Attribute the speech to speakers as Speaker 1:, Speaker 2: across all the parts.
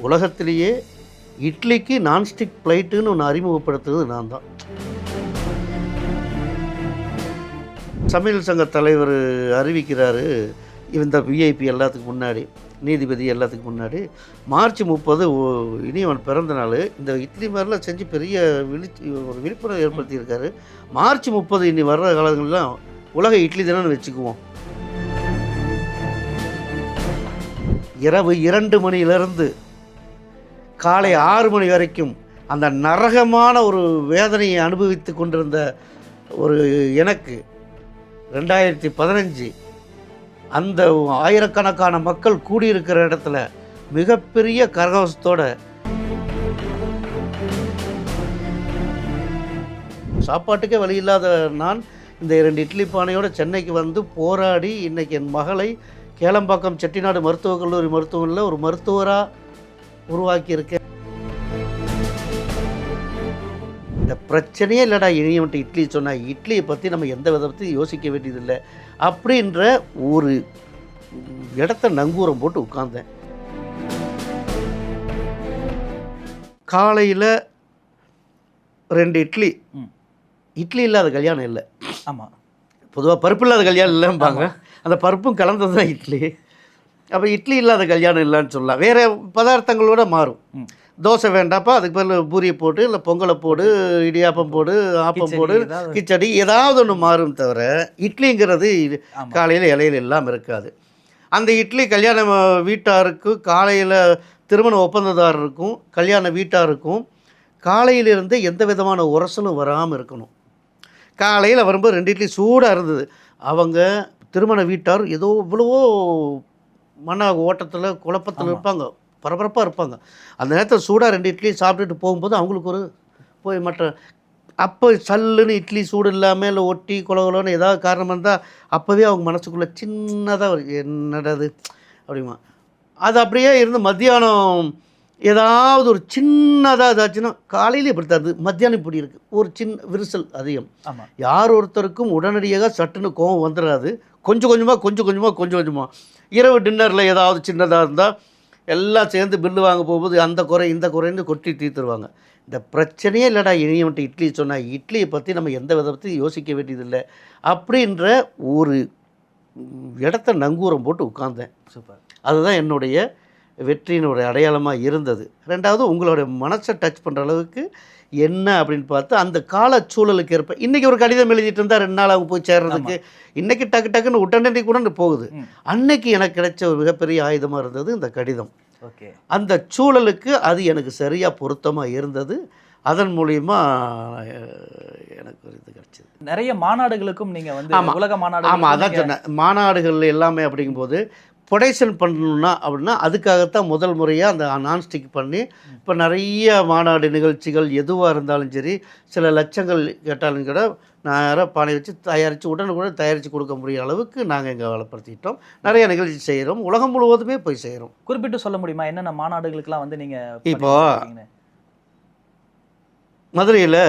Speaker 1: உலகத்திலேயே இட்லிக்கு நான்ஸ்டிக் பிளேட்டுன்னு ஒன்று அறிமுகப்படுத்துறது நான் தான். சமையல் சங்க தலைவர் அறிவிக்கிறாரு, இந்த விஐபி எல்லாத்துக்கு முன்னாடி, நீதிபதி எல்லாத்துக்கு முன்னாடி, மார்ச் 30 இனியவன் பிறந்த நாள். இந்த இட்லி மாதிரிலாம் செஞ்சு பெரிய ஒரு விழிப்புணர்வு ஏற்படுத்தியிருக்காரு. மார்ச் 30 இனி வர்ற காலங்கள்லாம் உலக இட்லி தினம்னு வச்சுக்குவோம். இரவு 2 மணியிலிருந்து காலை 6 மணி வரைக்கும் அந்த நரகமான ஒரு வேதனையை அனுபவித்து கொண்டிருந்த ஒரு எனக்கு 2015 அந்த ஆயிரக்கணக்கான மக்கள் கூடியிருக்கிற இடத்துல மிகப்பெரிய கரகோஷத்தோட சாப்பாட்டுக்கே வழி இல்லாத நான் இந்த 2 இட்லி பானையோட சென்னைக்கு வந்து போராடி இன்றைக்கி என் மகளை கேளம்பாக்கம் செட்டிநாடு மருத்துவக் கல்லூரி மருத்துவமனையில் ஒரு மருத்துவராக உருவாக்கியிருக்கேன். இந்த பிரச்சனையே இல்லைடா, இனியவன்ட்டு இட்லி சொன்னால் இட்லியை பற்றி நம்ம எந்த விதத்தையும் யோசிக்க வேண்டியதில்லை அப்படின்ற ஒரு இடத்த நங்கூரம் போட்டு உட்கார்ந்தேன். காலையில் 2 இட்லி. இட்லி இல்லாத கல்யாணம் இல்லை.
Speaker 2: ஆமாம்,
Speaker 1: பொதுவாக பருப்பு இல்லாத கல்யாணம் இல்லைம்பாங்க. அந்த பருப்பும் கலந்தது தான் இட்லி. அப்போ இட்லி இல்லாத கல்யாணம் இல்லைன்னு சொல்லலாம். வேறு பதார்த்தங்களோட மாறும். தோசை வேண்டாப்பா, அதுக்கு பதில் பூரியை போட்டு, இல்லை பொங்கலை போடு, இடியாப்பம் போடு, ஆப்பம் போடு, கிச்சடி, ஏதாவது ஒன்று மாறும் தவிர இட்லிங்கிறது காலையில் இலையில் எல்லாம் இருக்காது. அந்த இட்லி கல்யாண வீட்டாருக்கும் காலையில் திருமண ஒப்பந்ததாரருக்கும் கல்யாண வீட்டாருக்கும் காலையிலிருந்து எந்த விதமான உரசலும் வராமல் இருக்கணும். காலையில் வரும்போது 2 இட்லி சூடாக இருந்தது. அவங்க திருமண வீட்டார் ஏதோ இவ்வளவோ மன ஓட்டத்தில் குழப்பத்தில் இருப்பாங்க, பரபரப்பாக இருப்பாங்க. அந்த நேரத்தில் சூடாக 2 இட்லி சாப்பிட்டுட்டு போகும்போது அவங்களுக்கு ஒரு போய் மற்ற அப்போ சல்லுன்னு இட்லி சூடு இல்லாமல் இல்லை ஒட்டி குலகுலன்னு ஏதாவது காரணம் இருந்தால் அப்போவே அவங்க மனசுக்குள்ளே சின்னதாக என்னடாது அப்படிமா அது அப்படியே இருந்து மத்தியானம் ஏதாவது ஒரு சின்னதாக ஏதாச்சுன்னா காலையில் இப்படி தருது, மத்தியானம் இப்படி இருக்குது, ஒரு சின்ன விரிசல் அதிகம். யார் ஒருத்தருக்கும் உடனடியாக சட்டுன்னு கோவம் வந்துடாது. கொஞ்சம் கொஞ்சமாக இரவு டின்னரில் ஏதாவது சின்னதாக இருந்தால் எல்லாம் சேர்ந்து பில்லு வாங்க போகும்போது அந்த குறை இந்த குறைன்னு கொட்டி தீர்த்துருவாங்க. இந்த பிரச்சனையே இல்லைடா, இனியவன்ட்டு இட்லி சொன்னால் இட்லியை பற்றி நம்ம எந்த விதத்தையும் யோசிக்க வேண்டியதில்லை அப்படின்ற ஒரு இடத்த நங்கூரம் போட்டு உட்கார்ந்தேன். சூப்பர். அதுதான் என்னுடைய வெற்றியினுடைய அடையாளமாக இருந்தது. ரெண்டாவது, உங்களுடைய மனசை டச் பண்ணுற அளவுக்கு என்ன அப்படின்னு பார்த்து அந்த காலச்சூழலுக்கு ஏற்ப இன்றைக்கி ஒரு கடிதம் எழுதிட்டு இருந்தால் 2 நாள் அவங்க போய் சேர்றதுக்கு, இன்றைக்கி டக்குன்னு உடனடி கூட போகுது. அன்னைக்கு எனக்கு கிடைச்ச ஒரு மிகப்பெரிய ஆயுதமாக இருந்தது இந்த கடிதம். ஓகே, அந்த சூழலுக்கு அது எனக்கு சரியாக பொருத்தமாக இருந்தது. அதன் மூலிமா எனக்கு ஒரு இது கிடச்சிது.
Speaker 2: நிறைய மாநாடுகளுக்கும் நீங்கள் வந்து உலக மாநாடு.
Speaker 1: ஆமாம், அதான் சொன்னேன். மாநாடுகள் எல்லாமே அப்படிங்கும்போது ப்ரொடக்ஷன் பண்ணணுன்னா அப்படின்னா அதுக்காகத்தான் முதல் முறையாக அந்த நான்ஸ்டிக் பண்ணி இப்போ நிறைய மாநாடு நிகழ்ச்சிகள் எதுவாக இருந்தாலும் சரி, சில லட்சங்கள் கேட்டாலும் கூட நான் பானை வச்சு தயாரித்து உடனுக்குடன் தயாரித்து கொடுக்க முடிய அளவுக்கு நாங்கள் எங்கள் வளப்படுத்திட்டோம். நிறைய நிகழ்ச்சி செய்கிறோம், உலகம் முழுவதுமே போய் செய்கிறோம்.
Speaker 2: குறிப்பிட்டு சொல்ல முடியுமா என்னென்ன மாநாடுகளுக்கெல்லாம் வந்து நீங்கள்?
Speaker 1: இப்போது மதுரையில்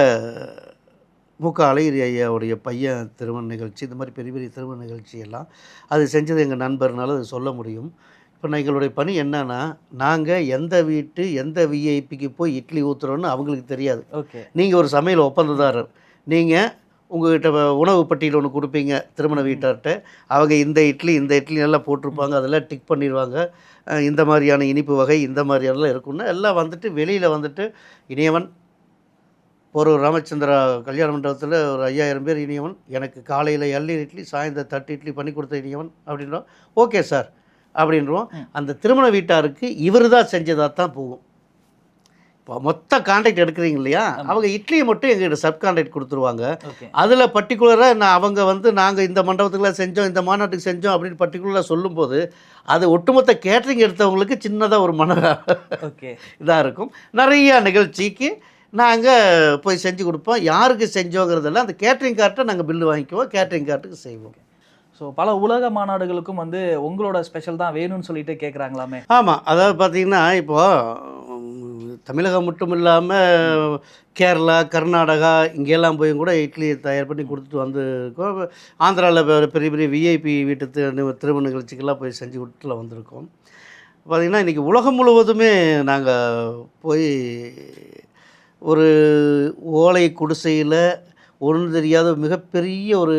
Speaker 1: முக அழகிரி ஐயாவுடைய பையன் திருமண நிகழ்ச்சி, இந்த மாதிரி பெரிய பெரிய திருமண நிகழ்ச்சி எல்லாம் அது செஞ்சது எங்கள் நண்பர்னால அது சொல்ல முடியும். இப்போ எங்களுடைய பணி என்னன்னா, நாங்கள் எந்த வீட்டு எந்த விஐபிக்கு போய் இட்லி ஊற்றுறோன்னு அவங்களுக்கு தெரியாது. ஓகே, நீங்கள் ஒரு சமையல் ஒப்பந்ததாரர், நீங்கள் உங்கள்கிட்ட உணவு பட்டியல் ஒன்று கொடுப்பீங்க திருமண வீட்டார்கிட்ட. அவங்க இந்த இட்லி நல்லா போட்டிருப்பாங்க, அதெல்லாம் டிக் பண்ணிடுவாங்க. இந்த மாதிரியான இனிப்பு வகை இந்த மாதிரியானலாம் இருக்குன்னா எல்லாம் வந்துட்டு வெளியில் வந்துட்டு இனியவன் ஒரு ராமச்சந்திரா கல்யாண மண்டபத்தில் ஒரு 5000 பேர் இனியவன், எனக்கு காலையில் 7 இட்லி சாயந்தரம் 8 இட்லி பண்ணி கொடுத்த இனியவன் அப்படின்றோம். ஓகே சார் அப்படின்றோம். அந்த திருமண வீட்டாருக்கு இவர் தான் செஞ்சதாக தான் போகும். இப்போ மொத்த கான்ட்ராக்ட் எடுக்கிறீங்க இல்லையா, அவங்க இட்லியை மட்டும் எங்கள்கிட்ட சப் கான்ட்ராக்ட் கொடுத்துருவாங்க. அதில் பர்டிகுலராக அவங்க வந்து நாங்கள் இந்த மண்டபத்துக்குலாம் செஞ்சோம், இந்த மாநாட்டுக்கு செஞ்சோம் அப்படின்னு பர்டிகுலராக சொல்லும்போது அது ஒட்டுமொத்த கேட்ரிங் எடுத்தவங்களுக்கு சின்னதாக ஒரு இதாக இருக்கும். நிறையா நிகழ்ச்சிக்கு நாங்கள் போய் செஞ்சு கொடுப்போம். யாருக்கு செஞ்சோங்கிறதெல்லாம் அந்த கேட்ரிங் கார்ட்டை நாங்கள் பில்லு வாங்கிக்குவோம், கேட்ரிங் கார்ட்டுக்கு செய்வோம்.
Speaker 2: ஸோ பல உலக மாநாடுகளுக்கும் வந்து உங்களோட ஸ்பெஷல் தான் வேணும்னு சொல்லிட்டு கேட்குறாங்களாமே?
Speaker 1: ஆமாம், அதாவது பார்த்திங்கன்னா இப்போது தமிழகம் மட்டும் இல்லாமல் கேரளா, கர்நாடகா இங்கெல்லாம் போய் கூட இட்லி தயார் பண்ணி கொடுத்துட்டு வந்துருக்கோம். ஆந்திராவில் பெரிய பெரிய விஐபி வீட்டு திருமண நிகழ்ச்சிக்கெல்லாம் போய் செஞ்சு கொடுத்துட்டு வந்திருக்கோம். பார்த்திங்கன்னா இன்றைக்கி உலகம் முழுவதுமே நாங்கள் போய் ஒரு ஓலை குடிசையில் ஒன்றும் தெரியாத மிகப்பெரிய ஒரு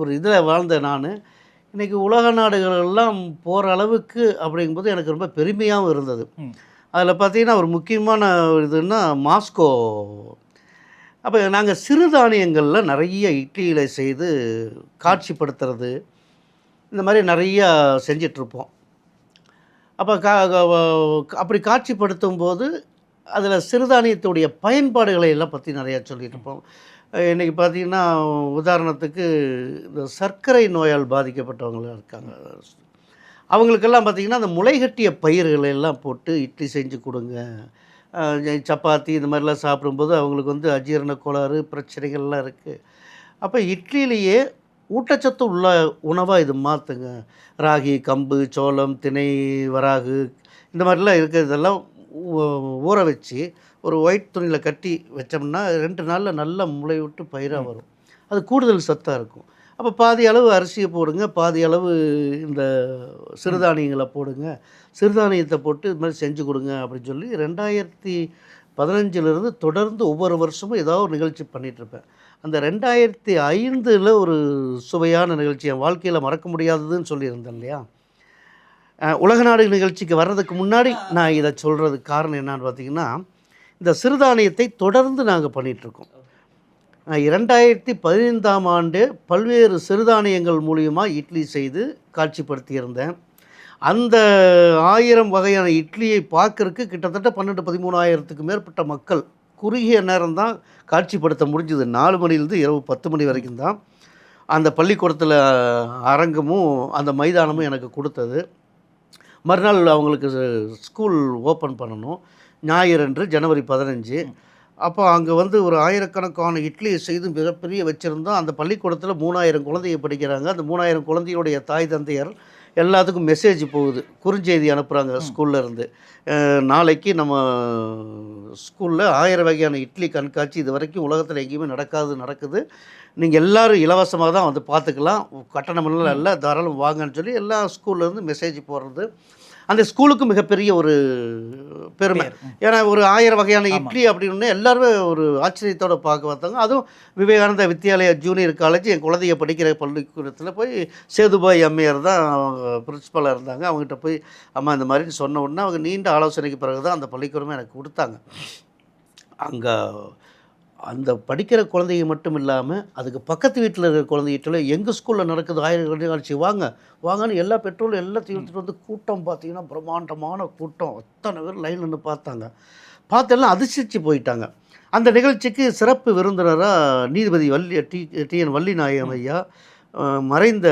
Speaker 1: ஒரு இதில் வாழ்ந்த நான் இன்றைக்கி உலக நாடுகளெல்லாம் போகிற அளவுக்கு அப்படிங்கும்போது எனக்கு ரொம்ப பெருமையாகவும் இருந்தது. அதில் பார்த்திங்கன்னா ஒரு முக்கியமான இதுன்னா மாஸ்கோ. அப்போ நாங்கள் சிறுதானியங்களில் நிறைய இட்லிகளை செய்து காட்சிப்படுத்துறது இந்த மாதிரி நிறையா செஞ்சிட்ருப்போம். அப்போ அப்படி காட்சிப்படுத்தும் போது அதில் சிறுதானியத்துடைய பயன்பாடுகளை எல்லாம் பற்றி நிறையா சொல்லிகிட்டு இருப்போம். இன்றைக்கி பார்த்திங்கன்னா உதாரணத்துக்கு இந்த சர்க்கரை நோயால் பாதிக்கப்பட்டவங்களாம் இருக்காங்க. அவங்களுக்கெல்லாம் பார்த்திங்கன்னா அந்த முளைகட்டிய பயிர்களை எல்லாம் போட்டு இட்லி செஞ்சு கொடுங்க. சப்பாத்தி இந்த மாதிரிலாம் சாப்பிடும்போது அவங்களுக்கு வந்து அஜீரண கோளாறு பிரச்சனைகள்லாம் இருக்குது. அப்போ இட்லியிலேயே ஊட்டச்சத்து உள்ள உணவாக இது மாற்றுங்க. ராகி, கம்பு, சோளம், திணை, வராகு இந்த மாதிரிலாம் இருக்கிறதெல்லாம் ஊற வச்சு ஒரு ஒயிட் துணியில் கட்டி வச்சோம்னா 2 நாளில் நல்லா முளை விட்டு பயிராக வரும். அது கூடுதல் சத்தாக இருக்கும். அப்போ பாதி அளவு அரிசியை போடுங்க, பாதி அளவு இந்த சிறுதானியங்களை போடுங்க. சிறுதானியத்தை போட்டு இது மாதிரி செஞ்சு கொடுங்க அப்படின்னு சொல்லி 2015 தொடர்ந்து ஒவ்வொரு வருஷமும் ஏதாவது ஒரு நிகழ்ச்சி பண்ணிகிட்ருப்பேன். அந்த 2005 ஒரு சுவையான நிகழ்ச்சி என் வாழ்க்கையில் மறக்க முடியாததுன்னு சொல்லியிருந்தேன் இல்லையா. உலக நாடுகள் நிகழ்ச்சிக்கு வர்றதுக்கு முன்னாடி நான் இதை சொல்கிறதுக்கு காரணம் என்னான்னு பார்த்தீங்கன்னா, இந்த சிறுதானியத்தை தொடர்ந்து நாங்கள் பண்ணிகிட்ருக்கோம். 2015 பல்வேறு சிறுதானியங்கள் மூலியமாக இட்லி செய்து காட்சிப்படுத்தியிருந்தேன். அந்த 1000 வகையான இட்லியை பார்க்கறதுக்கு கிட்டத்தட்ட 12-13 மேற்பட்ட மக்கள் குறுகிய நேரம் தான் காட்சிப்படுத்த முடிஞ்சுது. 4 மணிலேருந்து இரவு 10 மணி வரைக்கும் தான் அந்த பள்ளிக்கூடத்தில் அரங்கமும் அந்த மைதானமும் எனக்கு கொடுத்தது. மறுநாள் அவங்களுக்கு ஸ்கூல் ஓப்பன் பண்ணணும். ஞாயிறன்று ஜனவரி 15. அப்போ அங்கே வந்து ஒரு 1000கணக்கான இட்லியை செய்து மிகப்பெரிய வச்சுருந்தோம். அந்த பள்ளிக்கூடத்தில் 3000 குழந்தைங்க படிக்கிறாங்க. அந்த 3000 குழந்தையுடைய தாய் தந்தையர் எல்லாத்துக்கும் மெசேஜ் போகுது, குறுஞ்செய்தி அனுப்புகிறாங்க ஸ்கூல்லேருந்து. நாளைக்கு நம்ம ஸ்கூலில் 1000 வகையான இட்லி கண்காட்சி இது வரைக்கும் உலகத்தில் எங்கேயுமே நடக்குது. நீங்கள் எல்லோரும் இலவசமாக தான் வந்து பார்த்துக்கலாம், கட்டணமெல்லாம் இல்லை, தாராளம் வாங்கன்னு சொல்லி எல்லா ஸ்கூல்லேருந்து மெசேஜ் போடுறது. அந்த ஸ்கூலுக்கு மிகப்பெரிய ஒரு பெருமை. ஏன்னா ஒரு 1000 வகையான இட்லி அப்படின்னு எல்லாருமே ஒரு ஆச்சரியத்தோடு பார்க்க பார்த்தாங்க. அதுவும் விவேகானந்தா வித்யாலயா ஜூனியர் காலேஜ் என் குழந்தைய படிக்கிற பள்ளிக்கூடத்தில் போய் சேதுபாய் அம்மையார் தான் அவங்க பிரின்ஸிபலாக இருந்தாங்க. அவங்ககிட்ட போய் அம்மா இந்த மாதிரி சொன்ன உடனே அவங்க நீண்ட ஆலோசனைக்கு பிறகு தான் அந்த பள்ளிக்கூடமே எனக்கு கொடுத்தாங்க. அங்கே அந்த படிக்கிற குழந்தைங்க மட்டும் இல்லாமல் அதுக்கு பக்கத்து வீட்டில் இருக்கிற குழந்தைகிட்ட எங்கள் ஸ்கூலில் நடக்குது 1000 நிகழ்ச்சி வாங்கன்னு எல்லா பெட்ரோலும் எல்லாத்தையும் எடுத்துகிட்டு வந்து கூட்டம் பார்த்திங்கன்னா பிரம்மாண்டமான கூட்டம். அத்தனை பேர் லைன் நின்று பார்த்தெல்லாம் அதிர்ச்சி போயிட்டாங்க. அந்த நிகழ்ச்சிக்கு சிறப்பு விருந்தினராக நீதிபதி TN வள்ளிநாயகம் ஐயா, மறைந்த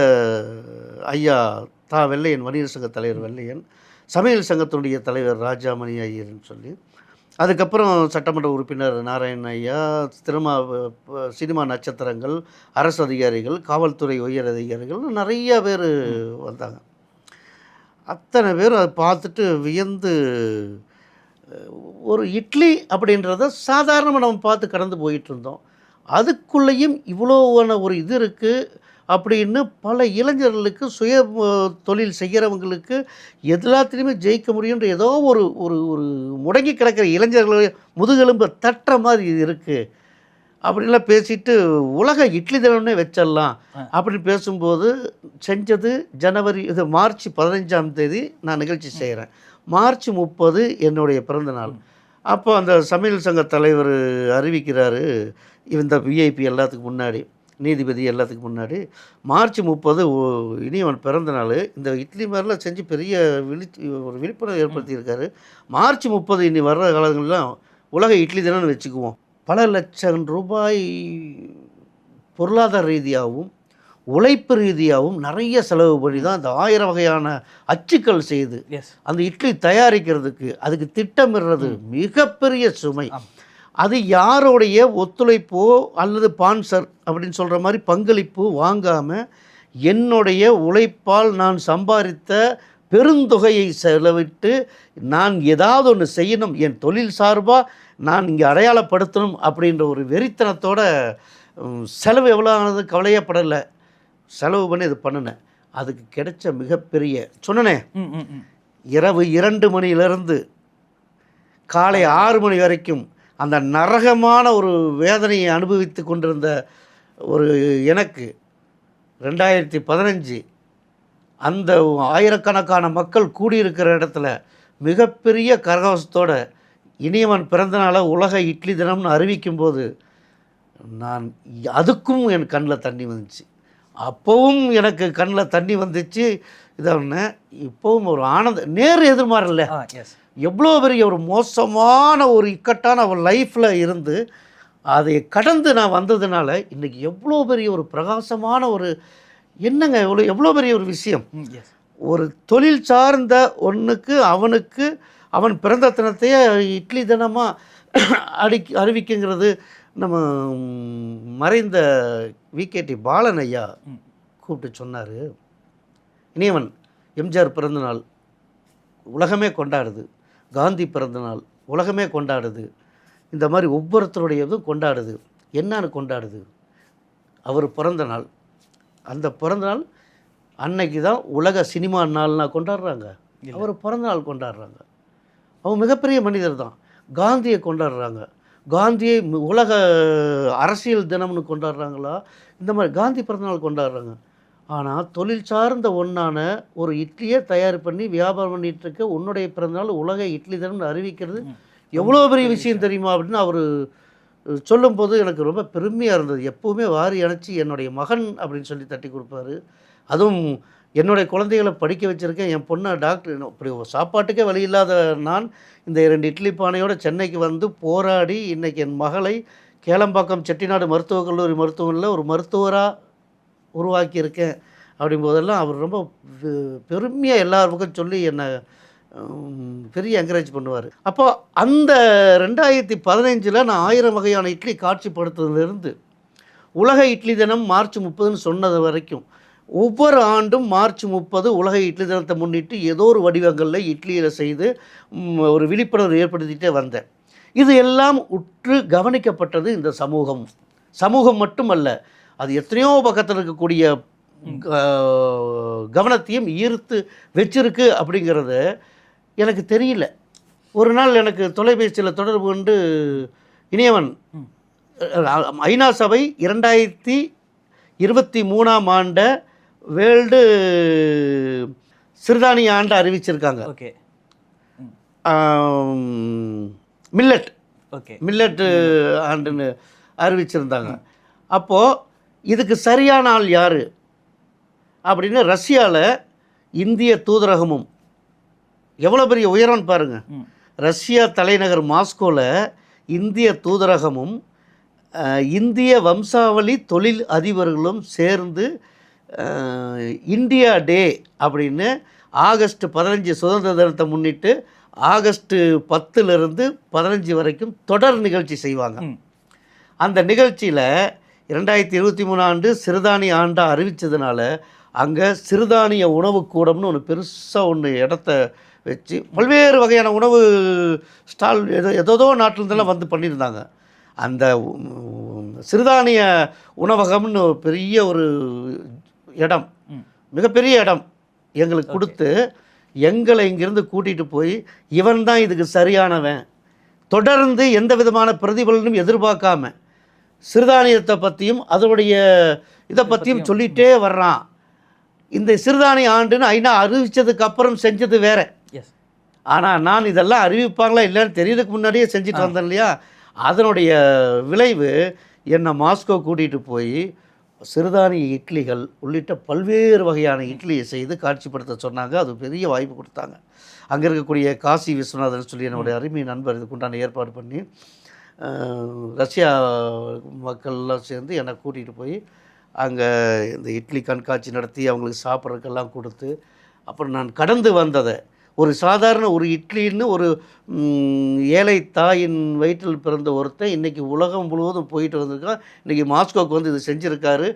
Speaker 1: ஐயா வெள்ளையன், வணிகர் சங்க தலைவர் வெள்ளையன், சமையல் சங்கத்தினுடைய தலைவர் ராஜாமணி ஐயர்னு சொல்லி, அதுக்கப்புறம் சட்டமன்ற உறுப்பினர் நாராயண ஐயா, சினிமா நட்சத்திரங்கள், அரசு அதிகாரிகள், காவல்துறை உயர் அதிகாரிகள் நிறைய பேர் வந்தாங்க. அத்தனை பேர் அதை பார்த்துட்டு வியந்து, ஒரு இட்லி அப்படின்றத சாதாரணமாக நம்ம பார்த்து கடந்து போயிட்டுருந்தோம். அதுக்குள்ளேயும் இவ்வளோவான ஒரு இது இருக்குது அப்படின்னு பல இளைஞர்களுக்கு, சுய தொழில் செய்கிறவங்களுக்கு எல்லாத்துலேயுமே ஜெயிக்க முடியுன்ற ஏதோ ஒரு ஒரு ஒரு முடங்கி கிடக்கிற இளைஞர்கள் முதுகெலும்பை தட்டுற மாதிரி இது இருக்குது அப்படின்லாம் பேசிட்டு உலக இட்லி தினம்னே வச்சிடலாம் அப்படின்னு பேசும்போது செஞ்சது மார்ச் 15 நான் நிகழ்ச்சி செய்கிறேன். மார்ச் 30 என்னுடைய பிறந்தநாள். அப்போ அந்த சமையல் சங்க தலைவர் அறிவிக்கிறாரு, இந்த விஐபி எல்லாத்துக்கு முன்னாடி, நீதிபதி எல்லாத்துக்கு முன்னாடி, மார்ச் 30 இனி அவன் பிறந்த நாள், இந்த இட்லி மாதிரிலாம் செஞ்சு பெரிய ஒரு விழிப்புணர்வு ஏற்படுத்தியிருக்காரு. மார்ச் 30 இனி வர்ற காலங்கள்லாம் உலக இட்லி தினம்னு வச்சுக்குவோம். பல லட்சம் ரூபாய் பொருளாதார ரீதியாகவும் உழைப்பு ரீதியாகவும் நிறைய செலவு பண்ணி தான் அந்த 1000 வகையான அச்சுக்கள் செய்து அந்த இட்லி தயாரிக்கிறதுக்கு அதுக்கு திட்டமிடுறது மிகப்பெரிய சுமை. அது யாருடைய ஒத்துழைப்போ அல்லது ஸ்பான்சர் அப்படின்னு சொல்கிற மாதிரி பங்களிப்பு வாங்காமல் என்னுடைய உழைப்பால் நான் சம்பாதித்த பெருந்தொகையை செலவிட்டு நான் ஏதாவது ஒன்று செய்யணும், என் தொழில் சார்பாக நான் இங்கே அடையாளப்படுத்தணும் அப்படின்ற ஒரு வெறித்தனத்தோட செலவு எவ்வளோ ஆனது கவலையப்படலை, செலவு பண்ணி இது பண்ணினேன். அதுக்கு கிடைச்ச மிகப்பெரிய சொன்னனே,
Speaker 2: ம் ம் ம்
Speaker 1: இரவு 2 மணியிலிருந்து காலை 6 மணி வரைக்கும் அந்த நரகமான ஒரு வேதனையை அனுபவித்து கொண்டிருந்த ஒரு எனக்கு 2015 அந்த ஆயிரக்கணக்கான மக்கள் கூடியிருக்கிற இடத்துல மிகப்பெரிய கரகோஷத்தோட இனியவன் பிறந்தநாளை உலக இட்லி தினம்னு அறிவிக்கும்போது நான் அதுக்கும் என் கண்ணில் தண்ணி வந்துச்சு. அப்போவும் எனக்கு கண்ணில் தண்ணி வந்துச்சு. இதை இப்போவும் ஒரு நேர் எதிர்மாறல.
Speaker 2: எஸ்
Speaker 1: எவ்வளோ பெரிய ஒரு மோசமான ஒரு இக்கட்டான ஒரு லைஃப்பில் இருந்து அதை கடந்து நான் வந்ததுனால இன்றைக்கி எவ்வளோ பெரிய ஒரு பிரகாசமான ஒரு என்னங்க எவ்வளோ பெரிய ஒரு விஷயம்.
Speaker 2: எஸ்
Speaker 1: ஒரு தொழில் சார்ந்த ஒன்றுக்கு அவன் பிறந்த தினத்தையே இட்லி தினமாக அறிவிக்குங்கிறது நம்ம மறைந்த விகேடி பாலன் ஐயா கூப்பிட்டு சொன்னார். இனியவன் எம்ஜிஆர் பிறந்தநாள் உலகமே கொண்டாடுது, காந்தி பிறந்தநாள் உலகமே கொண்டாடுது, இந்த மாதிரி ஒவ்வொருத்தருடைய இதுவும் கொண்டாடுது. என்னன்னு கொண்டாடுது? அவர் பிறந்த நாள். அந்த பிறந்தநாள் அன்னைக்கு தான் உலக சினிமா நாள்னா கொண்டாடுறாங்க. அவர் பிறந்தநாள் கொண்டாடுறாங்க. அவங்க மிகப்பெரிய மனிதர் தான். காந்தியை கொண்டாடுறாங்க. காந்தியை உலக அரசியல் தினம்னு கொண்டாடுறாங்களா? இந்த மாதிரி காந்தி பிறந்தநாள் கொண்டாடுறாங்க. ஆனால் தொழில் சார்ந்த ஒன்றான ஒரு இட்லியை தயார் பண்ணி வியாபாரம் பண்ணிகிட்டு இருக்க உன்னுடைய பிறந்தநாள் உலக இட்லி தினம்னு அறிவிக்கிறது எவ்வளோ பெரிய விஷயம் தெரியுமா அப்படின்னு அவர் சொல்லும்போது எனக்கு ரொம்ப பெருமையாக இருந்தது. எப்போவுமே வாரி அணைச்சி என்னுடைய மகன் அப்படின்னு சொல்லி தட்டி கொடுப்பாரு. அதுவும் என்னுடைய குழந்தைகளை படிக்க வச்சுருக்கேன். என் பொண்ணை டாக்டர் இப்படி சாப்பாட்டுக்கே வழி இல்லாத நான் இந்த 2 இட்லி பானையோடு சென்னைக்கு வந்து போராடி இன்றைக்கி என் மகளை கேளம்பாக்கம் செட்டிநாடு மருத்துவக் கல்லூரி மருத்துவமனையில் ஒரு மருத்துவராக உருவாக்கியிருக்கேன். அப்படிங்கும்போதெல்லாம் அவர் ரொம்ப பெருமையாக எல்லார் பக்கம் சொல்லி என்னை பெரிய என்கரேஜ் பண்ணுவார். அப்போ அந்த 2015 நான் 1000 வகையான இட்லி காட்சிப்படுத்துறதுலேருந்து உலக இட்லி தினம் மார்ச் 30ன்னு சொன்னது வரைக்கும் ஒவ்வொரு ஆண்டும் மார்ச் 30 உலக இட்லி தினத்தை முன்னிட்டு ஏதோ ஒரு வடிவங்களில் இட்லியில் செய்து ஒரு விழிப்புணர்வு ஏற்படுத்திகிட்டே வந்தேன். இது எல்லாம் உற்று கவனிக்கப்பட்டது இந்த சமூகம் மட்டுமல்ல, அது எத்தனையோ பக்கத்தில் இருக்கக்கூடிய கவனத்தையும் ஈர்த்து வச்சிருக்கு அப்படிங்கிறது எனக்கு தெரியல. ஒரு நாள் எனக்கு தொலைபேசியில் தொடர்பு கொண்டு இனியவன் ஐநா சபை 2023ஆம் ஆண்டை வேர்ல்டு சிறுதானிய ஆண்டை அறிவிச்சிருக்காங்க.
Speaker 2: ஓகே
Speaker 1: மில்லட் ஆண்டுன்னு அறிவிச்சிருந்தாங்க. அப்போது இதுக்கு சரியான ஆள் யார் அப்படின்னு ரஷ்யாவில் இந்திய தூதரகமும் எவ்வளோ பெரிய உயரம்னு பாருங்கள். ரஷ்யா தலைநகர் மாஸ்கோவில் இந்திய தூதரகமும் இந்திய வம்சாவளி தொழில் அதிபர்களும் சேர்ந்து இந்தியா டே அப்படின்னு ஆகஸ்ட் 15 சுதந்திர தினத்தை முன்னிட்டு ஆகஸ்ட் 10லிருந்து 15 வரைக்கும் தொடர் நிகழ்ச்சி செய்வாங்க. அந்த நிகழ்ச்சியில் 2023 ஆண்டு சிறுதானிய ஆண்டாக அறிவித்ததுனால அங்கே சிறுதானிய உணவு கூடம்னு ஒன்று பெருசாக இடத்த வச்சு பல்வேறு வகையான உணவு ஸ்டால் ஏதோ நாட்டிலேருந்தெல்லாம் வந்து பண்ணியிருந்தாங்க. அந்த சிறுதானிய உணவகம்னு பெரிய ஒரு இடம், மிகப்பெரிய இடம் எங்களுக்கு கொடுத்து எங்களை இங்கேருந்து கூட்டிகிட்டு போய் இவன் தான் இதுக்கு சரியானவன், தொடர்ந்து எந்த விதமான பிரதிபலனும் எதிர்பார்க்காம சிறுதானியத்தை பற்றியும் அதனுடைய இதை பற்றியும் சொல்லிகிட்டே வர்றான். இந்த சிறுதானிய ஆண்டுன்னு ஐநா அறிவித்ததுக்கு அப்புறம் செஞ்சது வேற. ஆனால் நான் இதெல்லாம் அறிவிப்பாங்களா இல்லைன்னு தெரியறதுக்கு முன்னாடியே செஞ்சுட்டு வந்தேன் இல்லையா. அதனுடைய விளைவு என்னை மாஸ்கோ கூட்டிகிட்டு போய் சிறுதானிய இட்லிகள் உள்ளிட்ட பல்வேறு வகையான இட்லியை செய்து காட்சிப்படுத்த சொன்னாங்க. அது பெரிய வாய்ப்பு கொடுத்தாங்க. அங்கே இருக்கக்கூடிய காசி விஸ்வநாதன் சொல்லி என்னுடைய அருமை நண்பர் இதுக்குண்டான ஏற்பாடு பண்ணி ரஷ்யா மக்கள்லாம் சேர்ந்து என்னை கூட்டிகிட்டு போய் அங்கே இந்த இட்லி கண்காட்சி நடத்தி அவங்களுக்கு சாப்பிட்றதுக்கெல்லாம் கொடுத்து அப்புறம் நான் கடந்து வந்ததை ஒரு சாதாரண ஒரு இட்லின்னு ஒரு ஏழை தாயின் வயிற்றில் பிறந்த ஒருத்தன் இன்றைக்கி உலகம் முழுவதும் போயிட்டு வந்திருக்கான். இன்றைக்கி மாஸ்கோவுக்கு வந்து இது செஞ்சுருக்காரு.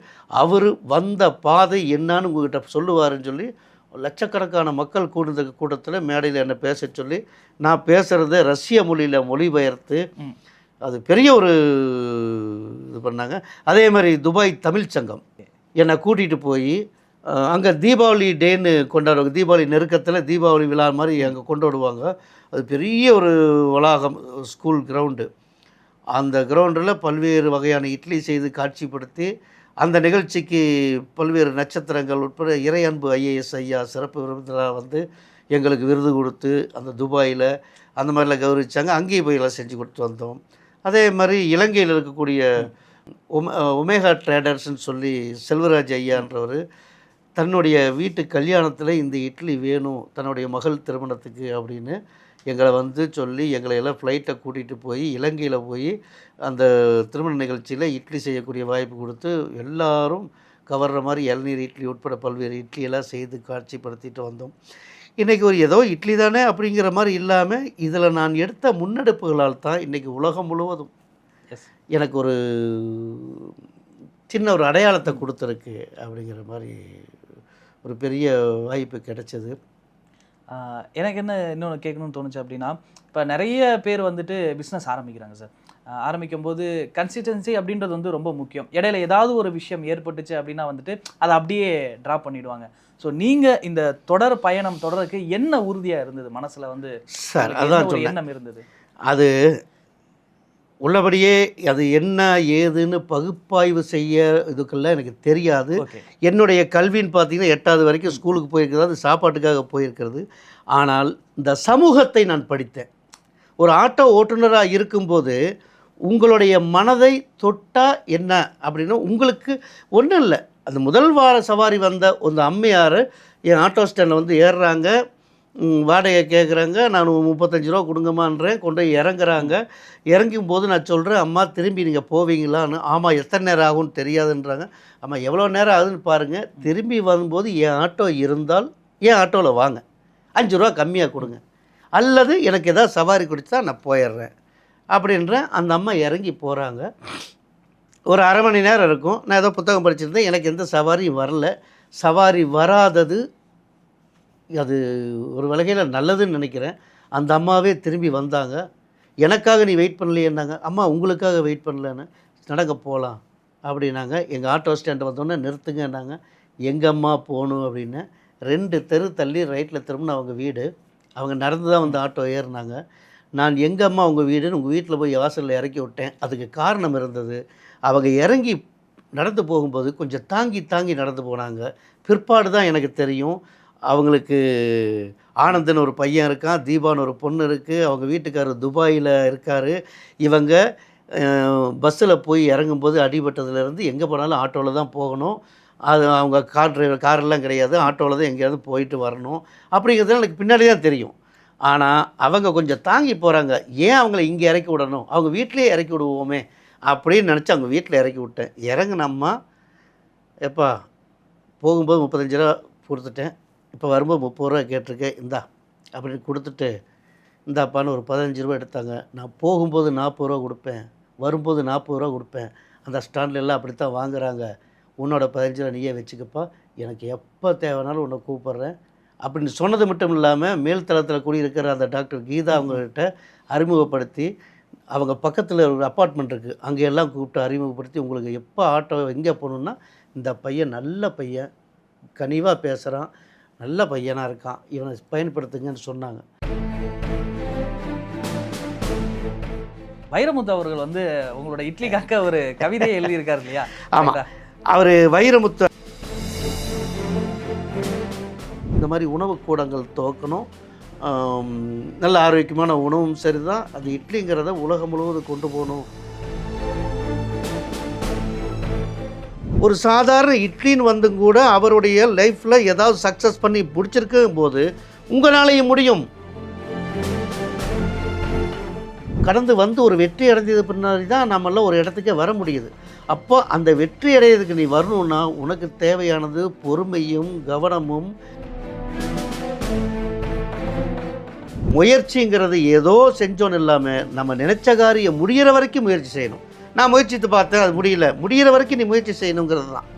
Speaker 1: அவர் வந்த பாதை என்னான்னு உங்கள்கிட்ட சொல்லுவாருன்னு சொல்லி லட்சக்கணக்கான மக்கள் கூடுத கூட்டத்தில் மேடையில் என்னை பேச சொல்லி நான் பேசுகிறத ரஷ்ய மொழியில் மொழிபெயர்த்து அது பெரிய ஒரு இது பண்ணாங்க. அதே மாதிரி துபாய் தமிழ் சங்கம் என்னை கூட்டிகிட்டு போய் அங்கே தீபாவளி டேன்னு கொண்டாடுவாங்க. தீபாவளி நெருக்கத்தில் தீபாவளி விழா மாதிரி அங்கே கொண்டாடுவாங்க. அது பெரிய ஒரு வளாகம், ஸ்கூல் கிரவுண்டு. அந்த கிரவுண்டில் பல்வேறு வகையான இட்லி செய்து காட்சிப்படுத்தி அந்த நிகழ்ச்சிக்கு பல்வேறு நட்சத்திரங்கள் உட்பட இறையன்பு ஐஏஎஸ் ஐயா சிறப்பு விருந்தினராக வந்து எங்களுக்கு விருது கொடுத்து அந்த துபாயில் அந்த மாதிரிலாம் கௌரவிச்சாங்க. அங்கேயும் போய் எல்லாம் செஞ்சு கொடுத்து வந்தோம். அதே மாதிரி இலங்கையில் இருக்கக்கூடிய ஒமேகா ட்ரேடர்ஸ்ன்னு சொல்லி செல்வராஜ் ஐயான்றவர் தன்னுடைய வீட்டு கல்யாணத்தில் இந்த இட்லி வேணும் தன்னுடைய மகள் திருமணத்துக்கு அப்படின்னு எங்களை வந்து சொல்லி எங்களை எல்லாம் ஃப்ளைட்டை கூட்டிகிட்டு போய் இலங்கையில் போய் அந்த திருமண நிகழ்ச்சியில் இட்லி செய்யக்கூடிய வாய்ப்பு கொடுத்து எல்லாரும் கவர்ற மாதிரி இளநீர் இட்லி உட்பட பல்வேறு இட்லியெல்லாம் செய்து காட்சிப்படுத்திட்டு வந்தோம். இன்றைக்கி ஒரு ஏதோ இட்லி தானே அப்படிங்கிற மாதிரி இல்லாமல் இதில் நான் எடுத்த முன்னெடுப்புகளால் தான் இன்றைக்கி உலகம் முழுவதும் எனக்கு ஒரு சின்ன ஒரு அடையாளத்தை கொடுத்துருக்கு அப்படிங்கிற மாதிரி ஒரு பெரிய வாய்ப்பு கிடைச்சது.
Speaker 2: எனக்கு என்ன இன்னொன்று கேட்கணும்னு தோணுச்சு அப்படின்னா, இப்போ நிறைய பேர் வந்துட்டு பிஸ்னஸ் ஆரம்பிக்கிறாங்க சார். ஆரம்பிக்கும்போது கன்சிஸ்டன்சி அப்படின்றது வந்து ரொம்ப முக்கியம். இடையில ஏதாவது ஒரு விஷயம் ஏற்பட்டுச்சு அப்படின்னா வந்துட்டு அதை அப்படியே ட்ராப் பண்ணிடுவாங்க. ஸோ நீங்கள் இந்த தொடர் பயணம் தொடருக்கு என்ன உறுதியாக இருந்தது மனசில் வந்து
Speaker 1: சார்? அதான்
Speaker 2: ஒரு எண்ணம் இருந்தது.
Speaker 1: அது உள்ளபடியே அது என்ன ஏதுன்னு பகுப்பாய்வு செய்ய இதுக்கெல்லாம் எனக்கு தெரியாது. என்னுடைய கல்வின்னு பார்த்தீங்கன்னா 8வது வரைக்கும் ஸ்கூலுக்கு போயிருக்கிறது, அது சாப்பாட்டுக்காக போயிருக்கிறது. ஆனால் இந்த சமூகத்தை நான் படித்தேன். ஒரு ஆட்டோ ஓட்டுநராக இருக்கும்போது உங்களுடைய மனதை தொட்டால் என்ன அப்படின்னா, உங்களுக்கு ஒன்றும் இல்லை, அந்த முதல் வார சவாரி வந்த அந்த அம்மையார் என் ஆட்டோ ஸ்டாண்டில் வந்து ஏறுறாங்க, வாடகை கேட்குறாங்க. நான் 35 ரூபா கொடுங்கம்மான்றேன். கொண்டு போய் இறங்குறாங்க. இறங்கும் போது நான் சொல்கிறேன், அம்மா திரும்பி நீங்கள் போவீங்களான்னு. ஆமாம், எத்தனை நேரம் ஆகும்னு தெரியாதுன்றாங்க. ஆமாம், எவ்வளோ நேரம் ஆகுதுன்னு பாருங்கள். திரும்பி வரும்போது என் ஆட்டோ இருந்தால் என் ஆட்டோவில் வாங்க, 5 ரூபா கம்மியாக கொடுங்க, அல்லது எனக்கு எதாவது சவாரி கொடுத்தா நான் போயிடுறேன் அப்படின்றேன். அந்த அம்மா இறங்கி போகிறாங்க. ஒரு அரை மணி நேரம் இருக்கும். நான் ஏதோ புத்தகம் படிச்சிருந்தேன். எனக்கு எந்த சவாரியும் வரல. சவாரி வராதது அது ஒரு வகையில் நல்லதுன்னு நினைக்கிறேன். அந்த அம்மாவே திரும்பி வந்தாங்க. எனக்காக நீ வெயிட் பண்ணலையேன்னாங்க. அம்மா உங்களுக்காக வெயிட் பண்ணலன்னு, நடக்க போகலாம் அப்படின்னாங்க. எங்கள் ஆட்டோ ஸ்டாண்டு வந்தோடனே நிறுத்துங்கன்னாங்க. எங்கள் அம்மா போகணும் அப்படின்னு 2 தெரு தள்ளி ரைட்டில் திரும்பின அவங்க வீடு. அவங்க நடந்து தான் வந்து ஆட்டோ ஏறினாங்க. நான் எங்கள் அம்மா உங்கள் வீடுன்னு உங்கள் வீட்டில் போய் வாசலில் இறக்கி விட்டேன். அதுக்கு காரணம் இருந்தது. அவங்க இறங்கி நடந்து போகும்போது கொஞ்சம் தாங்கி தாங்கி நடந்து போனாங்க. பிற்பாடு தான் எனக்கு தெரியும், அவங்களுக்கு ஆனந்தன் ஒரு பையன் இருக்கான், தீபான்னு ஒரு பொண்ணு இருக்குது, அவங்க வீட்டுக்காரர் துபாயில் இருக்கார். இவங்க பஸ்ஸில் போய் இறங்கும்போது அடிபட்டதுலேருந்து எங்கே போனாலும் ஆட்டோவில் தான் போகணும். அது அவங்க காரெல்லாம் கிடையாது, ஆட்டோவில் தான் எங்கேயாவது போயிட்டு வரணும் அப்படிங்கிறது எனக்கு பின்னாடி தான் தெரியும். ஆனால் அவங்க கொஞ்சம் தாங்கி போகிறாங்க. ஏன் அவங்கள இங்கே இறக்கி விடணும், அவங்க வீட்டிலே இறக்கி விடுவோமே அப்படின்னு நினச்சி அவங்க வீட்டில் இறக்கி விட்டேன். இறங்குனம்மா, எப்பா போகும்போது 35 ரூபா கொடுத்துட்டேன், இப்போ வரும்போது 30 ரூபா கேட்டிருக்கேன், இந்தா அப்படின்னு கொடுத்துட்டு இந்தாப்பான்னு ஒரு 15 ரூபா எடுத்தாங்க. நான் போகும்போது 40 ரூபா கொடுப்பேன், வரும்போது 40 ரூபா கொடுப்பேன். அந்த ஸ்டாண்டில் எல்லாம் அப்படி தான் வாங்குகிறாங்க. உன்னோட 15 ரூபா நீயே வச்சுக்கப்பா, எனக்கு எப்போ தேவைனாலும் உன்னை கூப்பிட்றேன் அப்படின்னு சொன்னது மட்டும் இல்லாமல் மேல்தளத்தில் கூடியிருக்கிற அந்த டாக்டர் கீதா அவங்ககிட்ட அறிமுகப்படுத்தி, அவங்க பக்கத்தில் ஒரு அப்பார்ட்மெண்ட் இருக்குது, அங்கே எல்லாம் கூப்பிட்டு அறிமுகப்படுத்தி, உங்களுக்கு எப்போ ஆட்டோ எங்கே போகணுன்னா இந்த பையன் நல்ல பையன், கனிவாக பேசுகிறான், நல்ல பையனாக இருக்கான், இவனை பயன்படுத்துங்கன்னு சொன்னாங்க.
Speaker 2: வைரமுத்து அவர்கள் வந்து உங்களோட இட்லிக்காக ஒரு கவிதையை எழுதியிருக்காரு இல்லையா?
Speaker 1: ஆமாம், அவர் வைரமுத்து இந்த மாதிரி உணவு கூடங்கள் துவக்கணும், நல்ல ஆரோக்கியமான உணவும் சரி தான், அது இட்லிங்கிறத உலகம் முழுவதும் கொண்டு போகணும். ஒரு சாதாரண இட்லின்னு வந்தும் கூட அவருடைய லைஃப்பில் ஏதாவது சக்ஸஸ் பண்ணி பிடிச்சிருக்கும் போது உங்களாலேயும் முடியும். கடந்து வந்து ஒரு வெற்றி அடைஞ்சது பின்னாடி தான் நம்மளாம் ஒரு இடத்துக்கே வர முடியுது. அப்போ அந்த வெற்றி அடையிறதுக்கு நீ வரணுன்னா உனக்கு தேவையானது பொறுமையும் கவனமும். முயற்சிங்கிறது ஏதோ செஞ்சோன்னு இல்லாமல் நம்ம நினைச்ச காரியம் முடிகிற வரைக்கும் முயற்சி செய்யணும். நான் முயற்சித்து பார்த்தேன், அது முடியல, முடிகிற வரைக்கும் நீ முயற்சி செய்யணுங்கிறது தான்.